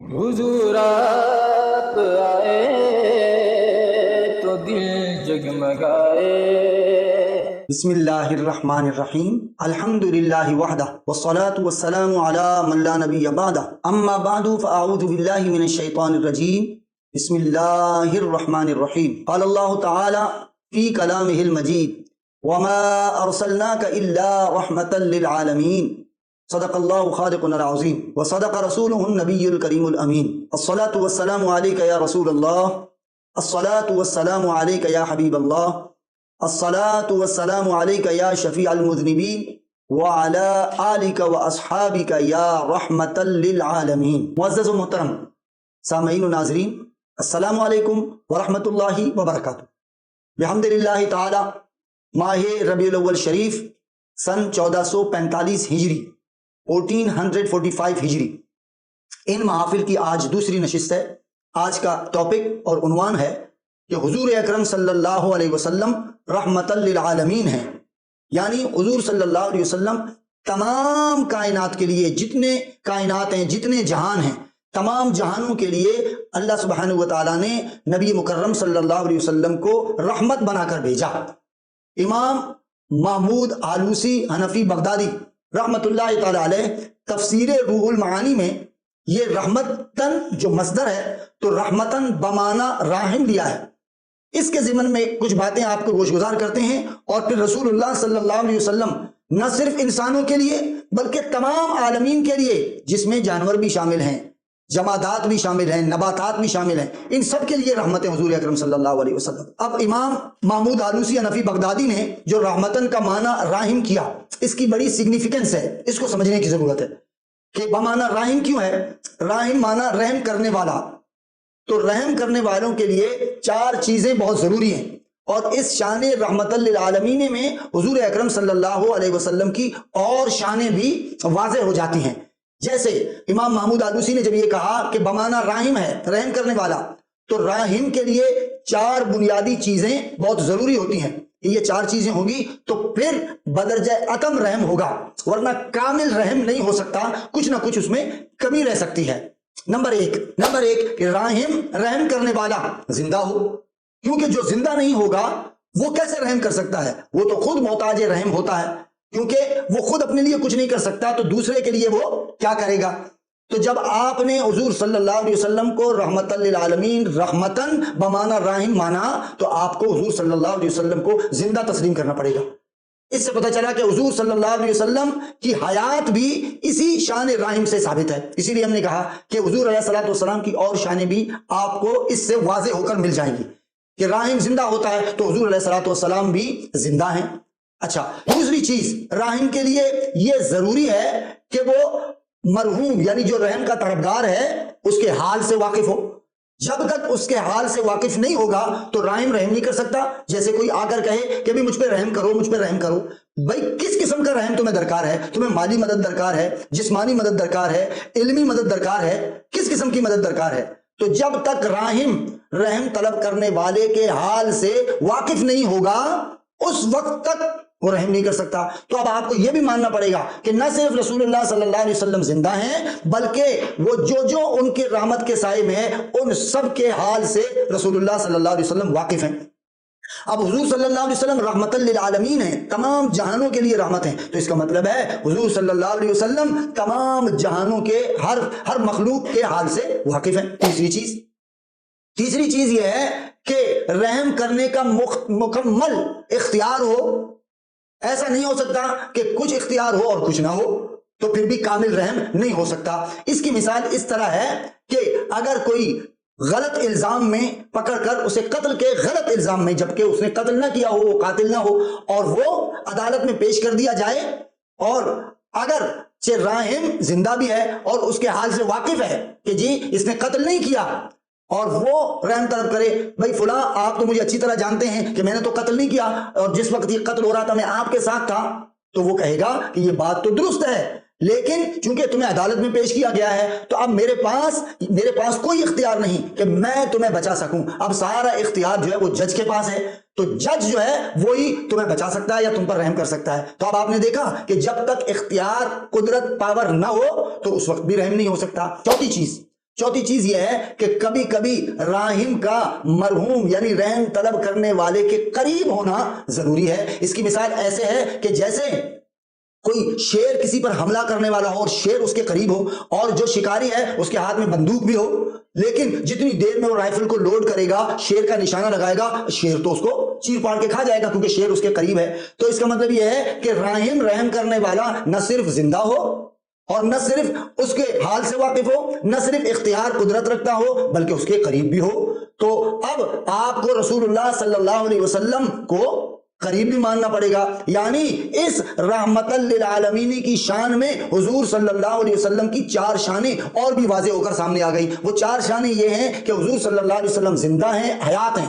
حضور آپ آئے تو دل جگمگائے۔ بسم اللہ الرحمن الرحیم، الحمدللہ وحدہ والصلاة والسلام علی من لا نبی بعدہ، اما بعد فاعوذ باللہ من الشیطان الرجیم، بسم اللہ الرحمن الرحیم۔ قال اللہ تعالی فی کلامہ المجید وما ارسلناک الا رحمتا للعالمین، صدق اللہ خالقنا العظیم وصدق رسولہ النبی الکریم الامین۔ الصلاة والسلام علیک یا رسول اللہ، الصلاة والسلام علیک یا حبیب اللہ، الصلاة والسلام علیک یا شفیع المذنبین وعلی آلک واصحابک یا رحمتا للعالمین۔ معزز و محترم سامعین و ناظرین، السلام علیکم ورحمۃ اللہ وبرکاتہ۔ بحمدللہ تعالی ماہ ربیع الاول شریف سن 1445 ہجری 1445 ہجری، ان محافل کی آج دوسری نشست ہے۔ آج کا ٹاپک اور عنوان ہے کہ حضور اکرم صلی اللہ علیہ وسلم رحمت للعالمین ہیں، یعنی حضور صلی اللہ علیہ وسلم تمام کائنات کے لیے، جتنے کائنات ہیں، جتنے جہان ہیں، تمام جہانوں کے لیے اللہ سبحانہ و تعالیٰ نے نبی مکرم صلی اللہ علیہ وسلم کو رحمت بنا کر بھیجا۔ امام محمود آلوسی حنفی بغدادی رحمت اللہ تعالی علیہ تفسیر روح المعانی میں یہ رحمتن جو مصدر ہے تو رحمتن بمعنی راحم لیا ہے۔ اس کے ضمن میں کچھ باتیں آپ کو گوش گزار کرتے ہیں، اور پھر رسول اللہ صلی اللہ علیہ وسلم نہ صرف انسانوں کے لیے بلکہ تمام عالمین کے لیے، جس میں جانور بھی شامل ہیں، جمادات بھی شامل ہیں، نباتات بھی شامل ہیں، ان سب کے لیے رحمت حضور اکرم صلی اللہ علیہ وسلم۔ اب امام محمود آلوسی حنفی بغدادی نے جو رحمتن کا معنی راحم کیا، اس کی بڑی سگنیفیکنس ہے، اس کو سمجھنے کی ضرورت ہے کہ بمعنی راحم کیوں ہے۔ راحم معنی رحم کرنے والا، تو رحم کرنے والوں کے لیے چار چیزیں بہت ضروری ہیں، اور اس شان رحمت للعالمین میں حضور اکرم صلی اللہ علیہ وسلم کی اور شانیں بھی واضح ہو جاتی ہیں۔ جیسے امام محمود آلوسی نے جب یہ کہا کہ بمعنی راحم ہے، رحم کرنے والا، تو راحم کے لیے چار بنیادی چیزیں بہت ضروری ہوتی ہیں۔ یہ چار چیزیں ہوں گی تو پھر بدرجہ اتم رحم ہوگا، ورنہ کامل رحم نہیں ہو سکتا، کچھ نہ کچھ اس میں کمی رہ سکتی ہے۔ نمبر ایک کہ راحم رحم کرنے والا زندہ ہو، کیونکہ جو زندہ نہیں ہوگا وہ کیسے رحم کر سکتا ہے؟ وہ تو خود محتاج رحم ہوتا ہے، کیونکہ وہ خود اپنے لیے کچھ نہیں کر سکتا تو دوسرے کے لیے وہ کیا کرے گا؟ تو جب آپ نے حضور صلی اللہ علیہ وسلم کو رحمت للعالمین رحمتن بمعنی راحم مانا، تو آپ کو حضور صلی اللہ علیہ وسلم کو زندہ تسلیم کرنا پڑے گا۔ اس سے پتہ چلا کہ حضور صلی اللہ علیہ وسلم کی حیات بھی اسی شان راحم سے ثابت ہے۔ اسی لیے ہم نے کہا کہ حضور علیہ الصلوۃ والسلام کی اور شانیں بھی آپ کو اس سے واضح ہو کر مل جائیں گی کہ راحم زندہ ہوتا ہے تو حضور علیہ الصلوۃ والسلام بھی زندہ ہیں۔ اچھا، دوسری چیز، راحم کے لیے یہ ضروری ہے کہ وہ مرحوم یعنی جو رحم کا طلبگار ہے اس کے حال سے واقف ہو۔ جب تک اس کے حال سے واقف نہیں ہوگا تو راحم رحم نہیں کر سکتا۔ جیسے کوئی آ کر کہے کہ بھی مجھ پہ رحم کرو، مجھ پہ رحم کرو، بھائی کس قسم کا رحم تمہیں درکار ہے؟ تمہیں مالی مدد درکار ہے، جسمانی مدد درکار ہے، علمی مدد درکار ہے، کس قسم کی مدد درکار ہے؟ تو جب تک راحم رحم طلب کرنے والے کے حال سے واقف نہیں ہوگا اس وقت تک وہ رحم نہیں کر سکتا۔ تو اب آپ کو یہ بھی ماننا پڑے گا کہ نہ صرف رسول اللہ صلی اللہ علیہ وسلم زندہ ہیں، بلکہ وہ جو ان کے رحمت کے سائے میں ہیں ان سب کے حال سے رسول اللہ صلی اللہ علیہ وسلم واقف ہیں۔ اب حضور صلی اللہ علیہ وسلم رحمت للعالمین ہیں، تمام جہانوں کے لیے رحمت ہیں، تو اس کا مطلب ہے حضور صلی اللہ علیہ وسلم تمام جہانوں کے ہر مخلوق کے حال سے واقف ہیں۔ تیسری چیز یہ ہے کہ رحم کرنے کا مکمل اختیار ہو۔ ایسا نہیں ہو سکتا کہ کچھ اختیار ہو اور کچھ نہ ہو، تو پھر بھی کامل رحم نہیں ہو سکتا۔ اس کی مثال اس طرح ہے کہ اگر کوئی غلط الزام میں پکڑ کر اسے قتل کے غلط الزام میں، جبکہ اس نے قتل نہ کیا ہو، وہ قاتل نہ ہو، اور وہ عدالت میں پیش کر دیا جائے، اور اگر راحم زندہ بھی ہے اور اس کے حال سے واقف ہے کہ جی اس نے قتل نہیں کیا، اور وہ رحم طلب کرے، بھائی فلاں آپ تو مجھے اچھی طرح جانتے ہیں کہ میں نے تو قتل نہیں کیا، اور جس وقت یہ قتل ہو رہا تھا میں آپ کے ساتھ تھا، تو وہ کہے گا کہ یہ بات تو درست ہے، لیکن چونکہ تمہیں عدالت میں پیش کیا گیا ہے تو اب میرے پاس کوئی اختیار نہیں کہ میں تمہیں بچا سکوں، اب سارا اختیار جو ہے وہ جج کے پاس ہے، تو جج جو ہے وہی تمہیں بچا سکتا ہے یا تم پر رحم کر سکتا ہے۔ تو اب آپ نے دیکھا کہ جب تک اختیار، قدرت، پاور نہ ہو تو اس وقت بھی رحم نہیں ہو سکتا۔ چوتھی چیز یہ ہے کہ کبھی کبھی راحم کا مرحوم یعنی رحم طلب کرنے والے کے قریب ہونا ضروری ہے۔ اس کی مثال ایسے ہے کہ جیسے کوئی شیر کسی پر حملہ کرنے والا ہو اور شیر اس کے قریب ہو، اور جو شکاری ہے اس کے ہاتھ میں بندوق بھی ہو، لیکن جتنی دیر میں وہ رائفل کو لوڈ کرے گا، شیر کا نشانہ لگائے گا، شیر تو اس کو چیر پاڑ کے کھا جائے گا کیونکہ شیر اس کے قریب ہے۔ تو اس کا مطلب یہ ہے کہ راحم رحم کرنے والا نہ صرف زندہ ہو اور نہ صرف اس کے حال سے واقف ہو، نہ صرف اختیار قدرت رکھتا ہو بلکہ اس کے قریب بھی ہو۔ تو اب آپ کو رسول اللہ صلی اللہ علیہ وسلم کو قریب بھی ماننا پڑے گا، یعنی اس رحمت للعالمین کی شان میں حضور صلی اللہ علیہ وسلم کی 4 شانیں اور بھی واضح ہو کر سامنے آ گئی۔ وہ 4 شانیں یہ ہیں کہ حضور صلی اللہ علیہ وسلم زندہ ہیں، حیات ہیں۔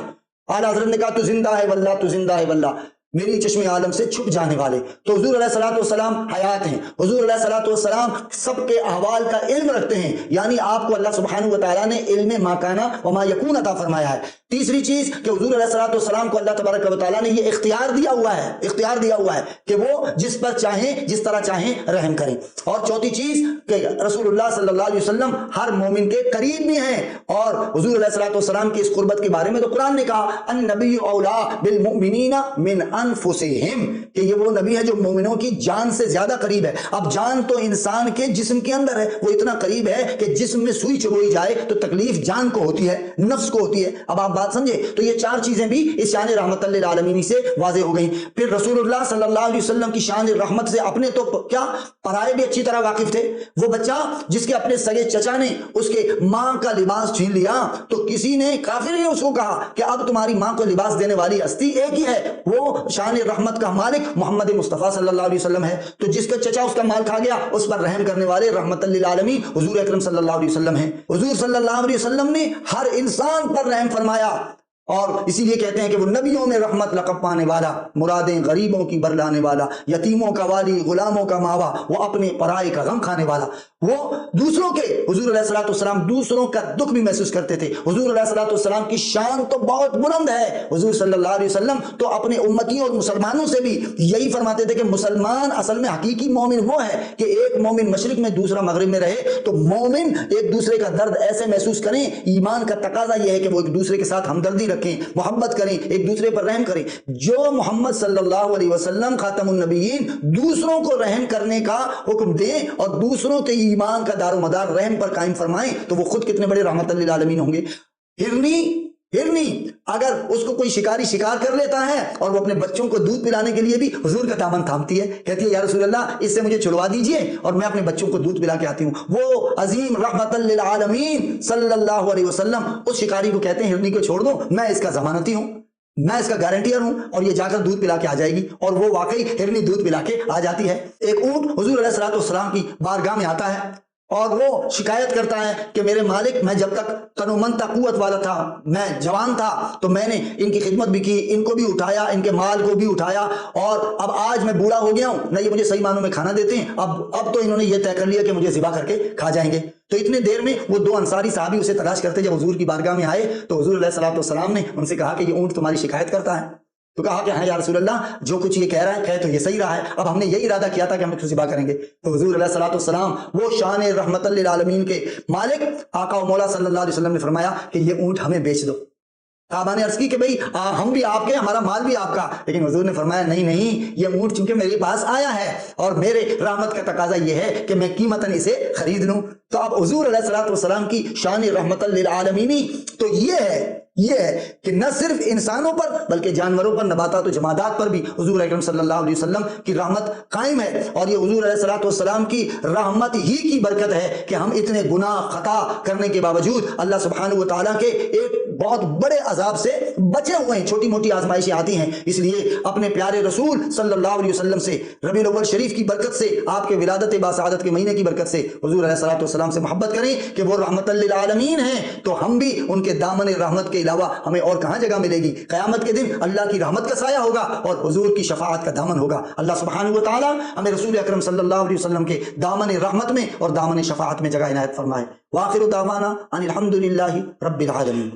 اعلیٰ حضرت نے کہا تو زندہ ہے واللہ، تو زندہ ہے واللہ، میری چشم عالم سے چھپ جانے والے۔ تو حضور علیہ الصلوۃ والسلام حیات ہیں، حضور علیہ الصلوۃ والسلام سب کے احوال کا علم رکھتے ہیں، یعنی آپ کو اللہ سبحانہ وتعالیٰ نے علم ما کانا وما یکون عطا فرمایا ہے۔ تیسری چیز کہ حضور علیہ الصلوۃ والسلام کو اللہ تبارک و تعالیٰ نے یہ اختیار دیا ہوا ہے کہ وہ جس پر چاہیں جس طرح چاہیں رحم کریں۔ اور چوتھی چیز کہ رسول اللہ صلی اللہ علیہ وسلم ہر مومن کے قریب بھی ہیں، اور حضور علیہ الصلوۃ والسلام کی اس قربت کے بارے میں تو قرآن نے کہا النبی اولا بالمؤمنین من انفسہم، کہ یہ وہ نبی ہے جو مومنوں کی جان سے زیادہ قریب ہے۔ اب جان تو انسان کے جسم کے اندر ہے، وہ اتنا قریب ہے کہ جسم میں سوئی چبوئی جائے تو تکلیف جان کو ہوتی ہے، نفس کو ہوتی ہے۔ اب آپ بات سمجھے؟ تو یہ 4 چیزیں بھی اس شان رحمت للعالمین سے واضح ہو گئیں۔ پھر رسول اللہ صلی اللہ علیہ وسلم کی شان رحمت سے اپنے تو کیا پرائے بھی اچھی طرح واقف تھے۔ وہ بچہ جس کے اپنے سگے چچا نے اس کے ماں کا لباس چھین لیا تو کسی نے کافر نے اس کو کہا کہ اب تمہاری ماں کو لباس دینے والی ہستی ایک ہی ہے، وہ شان رحمت کا مالک محمد مصطفیٰ صلی اللہ علیہ وسلم ہے۔ تو جس کا چچا اس کا مال کھا گیا اس پر رحم کرنے والے رحمت للعالمین حضور اکرم صلی اللہ علیہ وسلم ہیں۔ حضور صلی اللہ علیہ وسلم نے ہر انسان پر رحم فرمایا، اور اسی لیے کہتے ہیں کہ وہ نبیوں میں رحمت لقب پانے والا، مرادیں غریبوں کی برلانے والا، یتیموں کا والی، غلاموں کا ماوا، وہ اپنے پرائے کا غم کھانے والا۔ وہ دوسروں کے حضور علیہ الصلوۃ والسلام دوسروں کا دکھ بھی محسوس کرتے تھے۔ حضور علیہ الصلوۃ والسلام کی شان تو بہت بلند ہے، حضور صلی اللہ علیہ وسلم تو اپنے امتیوں اور مسلمانوں سے بھی یہی فرماتے تھے کہ مسلمان اصل میں حقیقی مومن وہ ہے کہ ایک مومن مشرق میں دوسرا مغرب میں رہے، تو مومن ایک دوسرے کا درد ایسے محسوس کریں۔ ایمان کا تقاضا یہ ہے کہ وہ ایک دوسرے کے ساتھ ہمدردی رکھیں، محبت کریں، ایک دوسرے پر رحم کریں۔ جو محمد صلی اللہ علیہ وسلم خاتم النبیین دوسروں کو رحم کرنے کا حکم دیں اور دوسروں کے ایمان کا دار و مدار رحم پر قائم فرمائیں تو وہ خود کتنے بڑے رحمت للعالمین ہوں گے۔ ہرنی اگر اس کو کوئی شکاری شکار کر لیتا ہے اور وہ اپنے بچوں کو دودھ پلانے کے لیے بھی حضور کا دامن تھامتی ہے، کہتی ہے یا رسول اللہ اس سے مجھے چھڑوا دیجئے اور میں اپنے بچوں کو دودھ پلا کے آتی ہوں۔ وہ عظیم رحمت للعالمین صلی اللہ علیہ وسلم اس شکاری کو کہتے ہیں ہرنی کو چھوڑ دو، میں اس کا ضمانتی ہوں، میں اس کا گارنٹیئر ہوں، اور یہ جا کر دودھ پلا کے آ جائے گی، اور وہ واقعی ہرنی دودھ پلا کے آ جاتی ہے۔ ایک اونٹ حضور علیہ الصلوۃ والسلام کی بارگاہ میں آتا ہے اور وہ شکایت کرتا ہے کہ میرے مالک میں جب تک تنومن تھا، قوت والا تھا، میں جوان تھا تو میں نے ان کی خدمت بھی کی، ان کو بھی اٹھایا، ان کے مال کو بھی اٹھایا، اور اب آج میں بوڑھا ہو گیا ہوں، نہ یہ مجھے صحیح معنوں میں کھانا دیتے ہیں، اب تو انہوں نے یہ طے کر لیا کہ مجھے ذبح کر کے کھا جائیں گے۔ تو اتنے دیر میں وہ 2 انصاری صحابی اسے تلاش کرتے جب حضور کی بارگاہ میں آئے تو حضور علیہ الصلوۃ والسلام نے ان سے کہا کہ یہ اونٹ تمہاری شکایت کرتا ہے۔ تو کہا کہ ہاں یا رسول اللہ جو کچھ یہ کہہ رہا ہے تو یہ صحیح رہا ہے، اب ہم نے یہی ارادہ کیا تھا کہ ہم اس کو ذبح کریں گے۔ تو حضور علیہ الصلوۃ والسلام وہ شان رحمت للعالمین کے مالک آقا و مولا صلی اللہ علیہ وسلم نے فرمایا کہ یہ اونٹ ہمیں بیچ دو۔ صحابہ نے عرض کی کہ بھئی ہم بھی آپ کے، ہمارا مال بھی آپ کا، لیکن حضور نے فرمایا نہیں، یہ اونٹ چونکہ میرے پاس آیا ہے اور میرے رحمت کا تقاضا یہ ہے کہ میں قیمتاً اسے خرید لوں۔ تو اب حضور علیہ الصلوۃ والسلام کی شان رحمت للعالمین تو یہ ہے کہ نہ صرف انسانوں پر بلکہ جانوروں پر، نباتات و جمادات پر بھی حضور اکرم صلی اللہ علیہ وسلم کی رحمت قائم ہے، اور یہ حضور علیہ الصلوۃ والسلام کی رحمت ہی کی برکت ہے کہ ہم اتنے گناہ خطا کرنے کے باوجود اللہ سبحانہ و تعالیٰ کے ایک بہت بڑے عذاب سے بچے ہوئے ہیں۔ چھوٹی موٹی آزمائشیں آتی ہیں، اس لیے اپنے پیارے رسول صلی اللہ علیہ وسلم سے، ربیع الاول شریف کی برکت سے، آپ کے ولادت باسعادت کے مہینے کی برکت سے حضور علیہ الصلوۃ والسلام سے محبت کریں کہ وہ رحمت للعالمین ہیں، تو ہم بھی ان کے دامن رحمت کے علاوہ ہمیں اور کہاں جگہ ملے گی؟ قیامت کے دن اللہ کی رحمت کا سایہ ہوگا اور حضور کی شفاعت کا دامن ہوگا۔ اللہ سبحانہ و تعالی ہمیں رسول اکرم صلی اللہ علیہ وسلم کے دامن رحمت میں اور دامن شفاعت میں جگہ عنایت فرمائے۔ وآخر دعوانا ان الحمد للہ رب العالمین۔